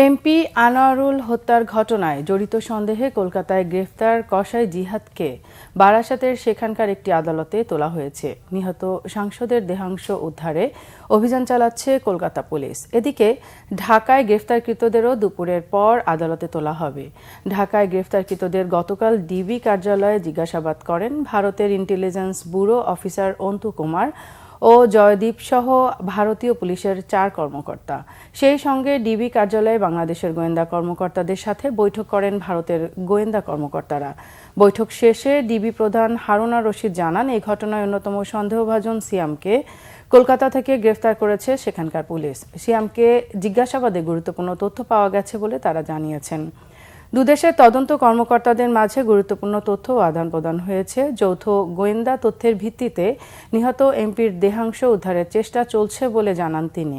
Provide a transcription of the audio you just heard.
MP Anwarul হত্যার ঘটনায় জড়িত সন্দেহে কলকাতায় গ্রেফতার কসাই জিহাদকে বারাসাতের সেখানকার একটি আদালতে তোলা হয়েছে। নিহত সাংসদের দেহাংশ উদ্ধারে অভিযান চালাচ্ছে কলকাতা পুলিশ। এদিকে ঢাকায় গ্রেফতারকৃতদেরও দুপুরের পর আদালতে তোলা হবে। ঢাকায় গ্রেফতারকৃতদের গতকাল ডিবি কার্যালয়ে জিজ্ঞাসাবাদ করেন ভারতের intelligence bureau officer Antu Kumar ও জয়দীপ সহ ভারতীয় পুলিশের 4 কর্মকর্তা। সেই সঙ্গে ডিবি কার্যালয়ে বাংলাদেশের গোয়েন্দা কর্মকর্তাদের সাথে বৈঠক করেন ভারতের গোয়েন্দা কর্মকর্তারা। বৈঠক শেষে ডিবি প্রধান হারুনা রশিদ জানান, এই ঘটনায় অন্যতম সন্দেহভাজন সিয়ামকে কলকাতা থেকে গ্রেফতার করেছে সেখানকার পুলিশ। সিয়ামকে জিজ্ঞাসাবাদে গুরুত্বপূর্ণ তথ্য পাওয়া গেছে বলে তারা জানিয়েছেন। দুদেশের তদন্ত কর্মকর্তাদের মাঝে গুরুত্বপূর্ণ তথ্য আদান-প্রদান হয়েছে। যৌথ গোয়েন্দা তথ্যের ভিত্তিতে নিহত এমপির দেহাংশ উদ্ধারের চেষ্টা চলছে বলে জানান তিনি।